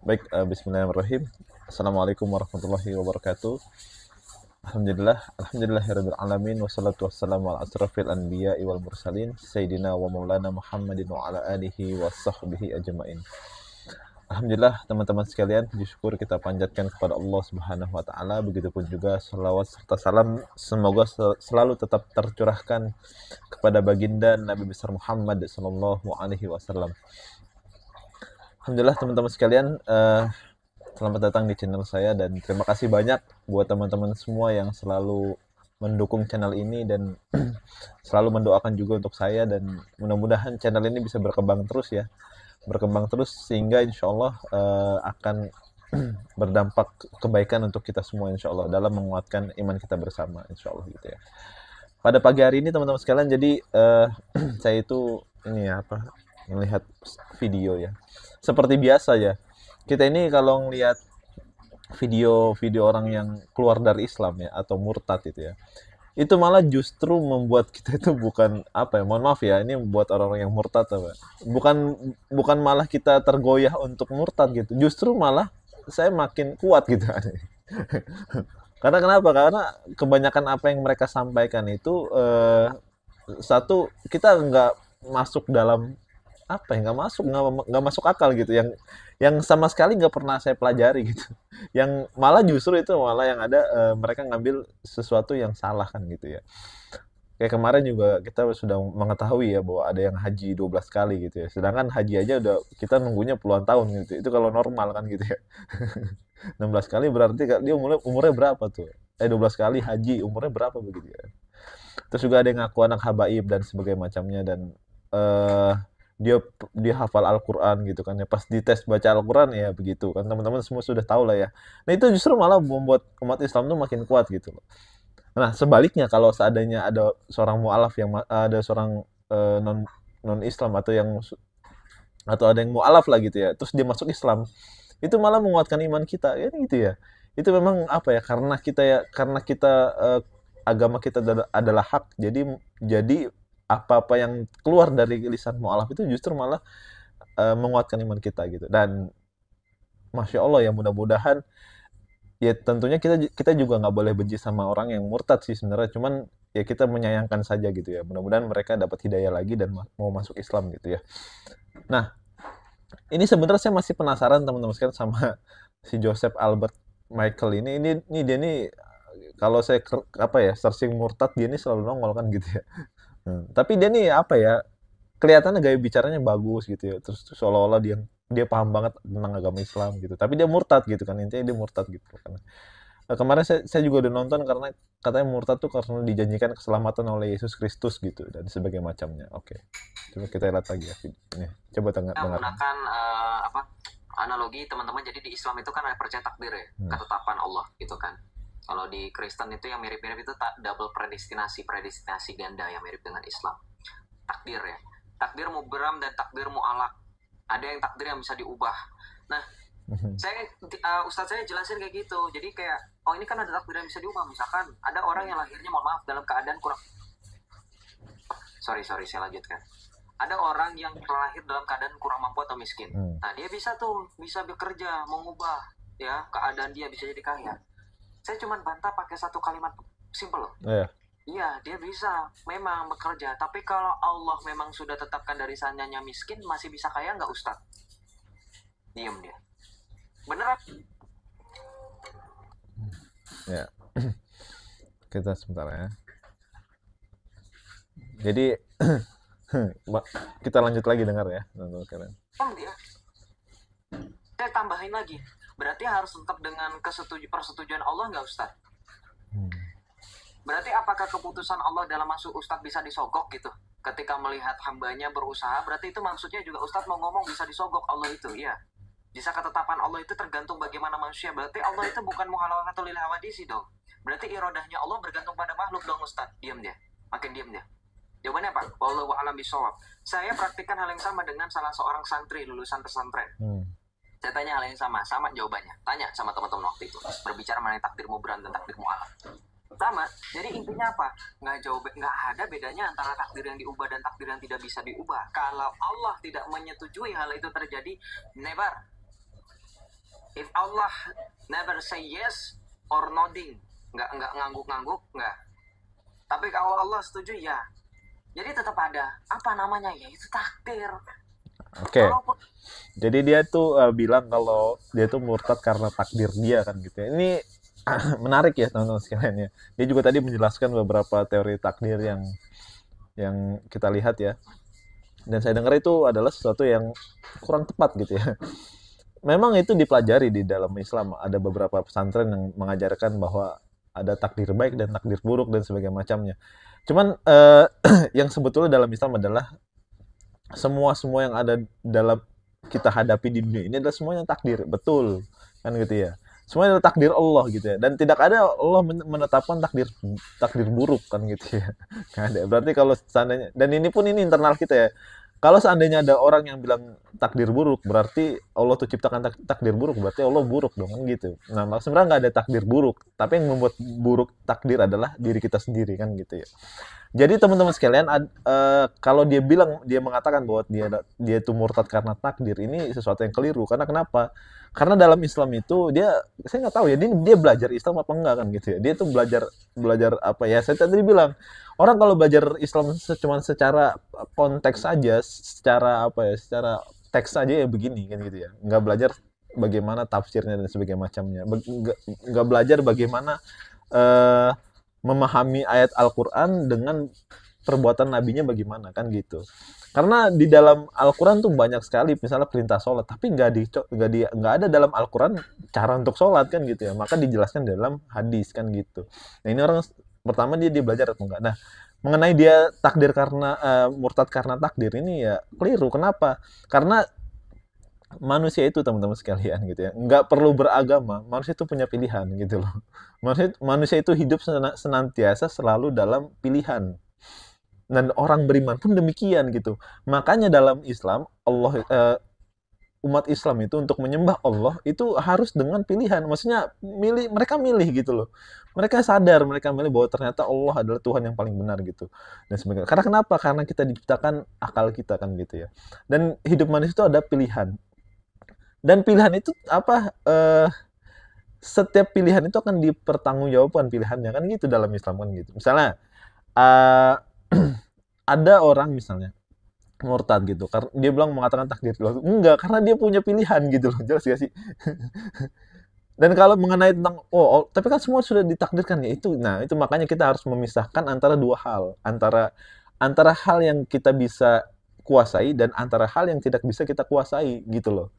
Baik, bismillahirrahmanirrahim. Assalamualaikum warahmatullahi wabarakatuh. Alhamdulillahirabbil alamin wassalatu wassalamu ala asrofil anbiya'i wal mursalin sayyidina wa maulana Muhammadin wa ala alihi wa sahbihi ajmain. Alhamdulillah teman-teman sekalian, puji syukur kita panjatkan kepada Allah Subhanahu wa taala, begitupun juga selawat serta salam semoga selalu tetap tercurahkan kepada baginda Nabi besar Muhammad sallallahu alaihi wasallam. Alhamdulillah teman-teman sekalian, selamat datang di channel saya dan terima kasih banyak buat teman-teman semua yang selalu mendukung channel ini dan selalu mendoakan juga untuk saya, dan mudah-mudahan channel ini bisa berkembang terus ya. Berkembang terus sehingga insya Allah akan berdampak kebaikan untuk kita semua insya Allah dalam menguatkan iman kita bersama insya Allah gitu ya. Pada pagi hari ini teman-teman sekalian, jadi saya itu ini ya melihat video ya. Seperti biasa ya, kita ini kalau ngelihat video-video orang yang keluar dari Islam ya atau murtad itu malah justru membuat kita itu bukan mohon maaf ya, ini buat orang-orang yang murtad bukan bukan malah kita tergoyah untuk murtad gitu, justru malah saya makin kuat gitu. Karena kenapa? Karena kebanyakan apa yang mereka sampaikan itu satu, kita nggak masuk dalam nggak masuk akal gitu, yang sama sekali nggak pernah saya pelajari gitu. Yang malah justru itu malah yang ada mereka ngambil sesuatu yang salah kan gitu ya. Kayak kemarin juga kita sudah mengetahui ya bahwa ada yang haji 12 kali gitu ya. Sedangkan haji aja udah kita nunggunya puluhan tahun gitu. Itu kalau normal kan gitu ya. 16 kali berarti dia umurnya berapa tuh? 12 kali haji umurnya berapa begitu ya. Terus juga ada yang ngaku anak habaib dan sebagainya macamnya, dan eh dia dia hafal Al-Qur'an gitu kan ya. Pas dites baca Al-Qur'an ya begitu kan, teman-teman semua sudah tahu lah ya. Nah, itu justru malah membuat umat Islam tuh makin kuat gitu loh. Nah, sebaliknya kalau seandainya ada seorang mualaf ada seorang non non Islam atau ada yang mualaf lah gitu ya, terus dia masuk Islam, itu malah menguatkan iman kita ya gitu ya. Itu memang karena kita agama kita adalah hak, jadi apa-apa yang keluar dari lisan mualaf itu justru malah menguatkan iman kita gitu. Dan masya Allah ya, mudah-mudahan ya, tentunya kita juga nggak boleh benci sama orang yang murtad sih sebenarnya, cuman ya kita menyayangkan saja gitu ya. Mudah-mudahan mereka dapat hidayah lagi dan mau masuk Islam gitu ya. Nah, ini sebenarnya saya masih penasaran teman-teman sekalian sama si Joseph Albert Michael ini dia nih, kalau saya searching murtad, dia ini selalu nongol kan gitu ya. Tapi dia nih kelihatannya gaya bicaranya bagus gitu ya. Terus seolah-olah dia dia paham banget tentang agama Islam gitu. Tapi dia murtad gitu kan, intinya dia murtad gitu kan. Kemarin saya juga udah nonton, karena katanya murtad tuh karena dijanjikan keselamatan oleh Yesus Kristus gitu dan sebagainya macamnya. Oke. Coba kita lihat lagi ya video ini. Coba Kita dengar. menggunakan analogi teman-teman, jadi di Islam itu kan ada percaya takdir ya, ketetapan Allah gitu kan. Kalau di Kristen itu yang mirip-mirip itu double predestinasi ganda yang mirip dengan Islam. Takdir ya, takdir mubram dan takdir mu'alak. Ada yang takdir yang bisa diubah. Nah, Ustadz saya jelasin kayak gitu. Jadi kayak, oh ini kan ada takdir yang bisa diubah. Misalkan ada orang yang lahirnya, mohon maaf, dalam keadaan kurang. Sorry, saya lanjutkan. Ada orang yang terlahir dalam keadaan kurang mampu atau miskin. Nah, dia bisa bekerja, mengubah ya keadaan dia, bisa jadi kaya. Saya cuma bantah pakai satu kalimat simple loh. Iya, dia bisa memang bekerja, tapi kalau Allah memang sudah tetapkan dari sananya miskin, masih bisa kaya nggak Ustadz? Diem dia. Beneran? Ya. Kita sebentar ya. Jadi kita lanjut lagi dengar ya, teman-teman. Dia. Saya tambahin lagi, berarti harus tetap dengan persetujuan Allah nggak Ustadz? Berarti apakah keputusan Allah dalam masuk Ustadz bisa disogok gitu? Ketika melihat hambanya berusaha, berarti itu maksudnya juga Ustadz mau ngomong bisa disogok Allah itu, iya. Bisa ketetapan Allah itu tergantung bagaimana manusia. Berarti Allah itu bukan muhalawah atau lil hawadisi dong. Berarti irodahnya Allah bergantung pada makhluk dong Ustadz. Diam dia, makin diam dia. Jawabannya apa? Wallahu a'lam bishawab. Saya praktikkan hal yang sama dengan salah seorang santri lulusan pesantren. Saya tanya hal yang sama jawabannya. Tanya sama teman-teman waktu itu, berbicara mengenai takdir mubran dan takdir mu'alaf. Sama, jadi intinya apa? Nggak ada bedanya antara takdir yang diubah dan takdir yang tidak bisa diubah. Kalau Allah tidak menyetujui hal itu terjadi, never. If Allah never say yes or nodding, nggak ngangguk-ngangguk, nggak. Tapi kalau Allah setuju ya. Jadi tetap ada apa namanya ya, itu takdir. Oke. Walaupun Jadi dia tuh bilang kalau dia tuh murtad karena takdir dia kan gitu ya. Ini menarik ya teman-teman sekalian ya. Dia juga tadi menjelaskan beberapa teori takdir yang kita lihat ya. Dan saya dengar itu adalah sesuatu yang kurang tepat gitu ya. Memang itu dipelajari di dalam Islam. Ada beberapa pesantren yang mengajarkan bahwa ada takdir baik dan takdir buruk dan sebagainya macamnya. Cuman yang sebetulnya dalam Islam adalah semua yang ada dalam kita hadapi di dunia ini adalah semuanya takdir, betul kan gitu ya. Semuanya adalah takdir Allah gitu ya. Dan tidak ada Allah menetapkan takdir takdir buruk kan gitu ya. Nggak ada. Berarti kalau seandainya, dan ini pun ini internal kita ya. Kalau seandainya ada orang yang bilang takdir buruk, berarti Allah tuh ciptakan takdir buruk, berarti Allah buruk dong kan gitu. Nah, sebenarnya nggak ada takdir buruk, tapi yang membuat buruk takdir adalah diri kita sendiri kan gitu ya. Jadi teman-teman sekalian, kalau dia mengatakan bahwa dia itu murtad karena takdir, ini sesuatu yang keliru. Karena kenapa? Karena dalam Islam itu saya nggak tahu ya, dia belajar Islam apa enggak kan gitu ya. Dia tuh belajar belajar apa ya? Saya tadi bilang orang kalau belajar Islam cuma secara konteks saja, secara apa ya, secara teks saja ya begini kan gitu ya. Nggak belajar bagaimana tafsirnya dan sebagainya macamnya. Nggak belajar bagaimana eh, memahami ayat Al-Quran dengan perbuatan nabinya bagaimana kan gitu. Karena di dalam Al-Quran tuh banyak sekali misalnya perintah sholat, tapi nggak ada dalam Al-Quran cara untuk sholat kan gitu ya. Maka dijelaskan dalam hadis kan gitu. Nah ini orang pertama dia belajar atau enggak. Nah mengenai dia takdir karena murtad karena takdir ini ya keliru. Kenapa? Karena manusia itu teman-teman sekalian gitu ya, nggak perlu beragama, manusia itu punya pilihan gitu loh. Manusia itu hidup senantiasa selalu dalam pilihan, dan orang beriman pun demikian gitu. Makanya dalam Islam umat Islam itu untuk menyembah Allah itu harus dengan pilihan, maksudnya mereka milih gitu loh. Mereka sadar, mereka milih bahwa ternyata Allah adalah Tuhan yang paling benar gitu dan sebagainya. Karena kenapa? Karena kita diciptakan akal kita kan gitu ya, dan hidup manusia itu ada pilihan. Dan pilihan itu apa, setiap pilihan itu akan dipertanggungjawabkan pilihannya kan gitu dalam Islam kan gitu. Misalnya uh, ada orang misalnya murtad gitu karena dia mengatakan takdir Allah, enggak, karena dia punya pilihan gitu loh, jelas gak sih? Dan kalau mengenai tentang tapi kan semua sudah ditakdirkan ya, itu nah itu makanya kita harus memisahkan antara dua hal, antara antara hal yang kita bisa kuasai dan antara hal yang tidak bisa kita kuasai gitu loh.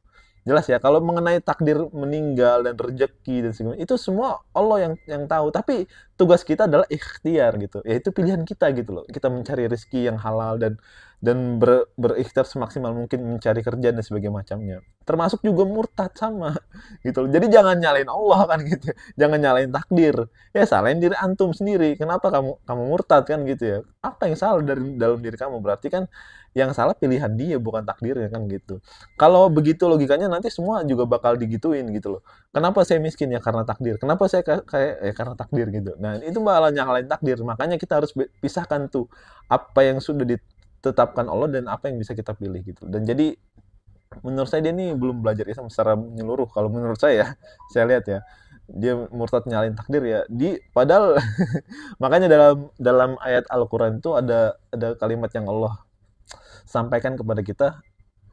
Jelas ya, kalau mengenai takdir meninggal dan rezeki dan segala itu semua Allah yang tahu. Tapi tugas kita adalah ikhtiar gitu. Yaitu pilihan kita gitu loh. Kita mencari rezeki yang halal dan berikhtiar semaksimal mungkin mencari kerjaan dan sebagainya macamnya. Termasuk juga murtad sama gitu loh. Jadi jangan nyalain Allah kan gitu. Jangan nyalain takdir. Ya salahin diri antum sendiri. Kenapa kamu murtad kan gitu ya? Apa yang salah dari dalam diri kamu? Berarti kan yang salah pilihan dia bukan takdirnya kan gitu. Kalau begitu logikanya nanti semua juga bakal digituin gitu loh. Kenapa saya miskin ya karena takdir. Kenapa saya kayak karena takdir gitu. Nah, itu malah nyalain takdir. Makanya kita harus pisahkan tuh apa yang sudah ditetapkan Allah dan apa yang bisa kita pilih gitu. Dan jadi menurut saya dia ini belum belajar Islam secara menyeluruh. Kalau menurut saya lihat ya, dia murtad nyalain takdir ya. Padahal makanya dalam dalam ayat Al-Qur'an itu ada kalimat yang Allah sampaikan kepada kita.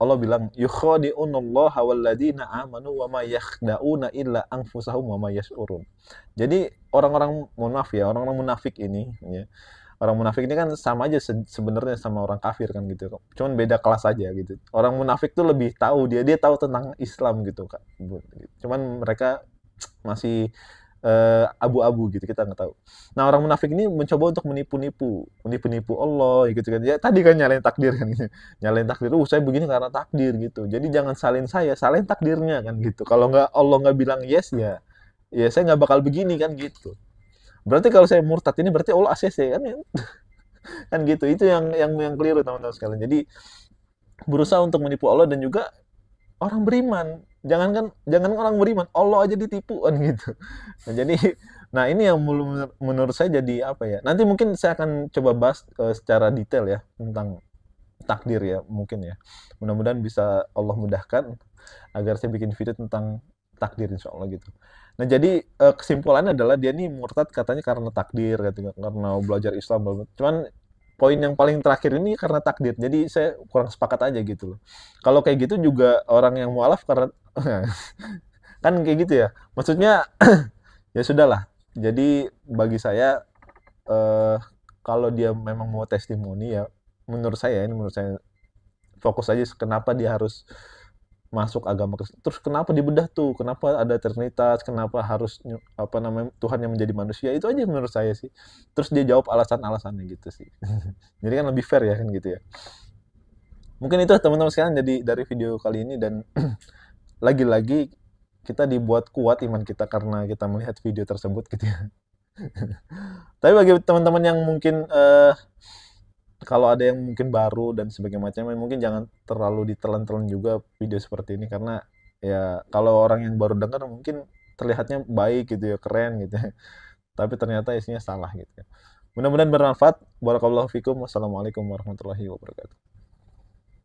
Allah bilang yukhadi'unallaha walladzina amanu wa ma yakhda'una illa anfusahum wa ma yash'urun. Jadi orang-orang, mohon maaf ya, orang-orang munafik ini ya. Orang munafik ini kan sama aja sebenarnya sama orang kafir kan gitu. Cuman beda kelas aja gitu. Orang munafik tuh lebih tahu, dia tahu tentang Islam gitu kan. Cuman mereka masih abu-abu gitu, kita nggak tahu. Nah orang munafik ini mencoba untuk menipu Allah gitu kan. Ya tadi kan nyalain takdir kan gitu. Nyalain takdir, saya begini karena takdir gitu. Jadi jangan salin saya, salin takdirnya kan gitu. Kalau nggak Allah nggak bilang yes ya saya nggak bakal begini kan gitu. Berarti kalau saya murtad ini berarti Allah ACC kan ya. Kan gitu. Itu yang keliru teman-teman sekalian. Jadi berusaha untuk menipu Allah dan juga orang beriman. Jangan orang beriman, Allah aja ditipu kan gitu. Nah, jadi nah ini yang menurut saya jadi apa ya? Nanti mungkin saya akan coba bahas secara detail ya tentang takdir ya mungkin ya. Mudah-mudahan bisa Allah mudahkan agar saya bikin video tentang takdir insya Allah gitu. Nah jadi kesimpulannya adalah dia nih murtad katanya karena takdir, katanya, karena belajar Islam. Cuman poin yang paling terakhir ini karena takdir. Jadi saya kurang sepakat aja gitu loh. Kalau kayak gitu juga orang yang mualaf karena kan kayak gitu ya. Maksudnya ya sudahlah. Jadi bagi saya eh, kalau dia memang mau testimoni ya menurut saya fokus aja kenapa dia harus masuk agama Kristen. Terus kenapa dibedah tuh? Kenapa ada Trinitas? Kenapa harus apa namanya Tuhan yang menjadi manusia? Itu aja menurut saya sih. Terus dia jawab alasan-alasannya gitu sih. Jadi kan lebih fair ya kan gitu ya. Mungkin itu teman-teman sekalian jadi dari video kali ini dan lagi-lagi kita dibuat kuat iman kita karena kita melihat video tersebut gitu ya. Tapi bagi teman-teman yang mungkin kalau ada yang mungkin baru dan sebagainya macam, mungkin jangan terlalu ditelan-telan juga video seperti ini karena ya kalau orang yang baru dengar mungkin terlihatnya baik gitu ya, keren gitu ya. Tapi ternyata isinya salah gitu ya. Mudah-mudahan bermanfaat. Barakallahu fikum. Wassalamualaikum warahmatullahi wabarakatuh.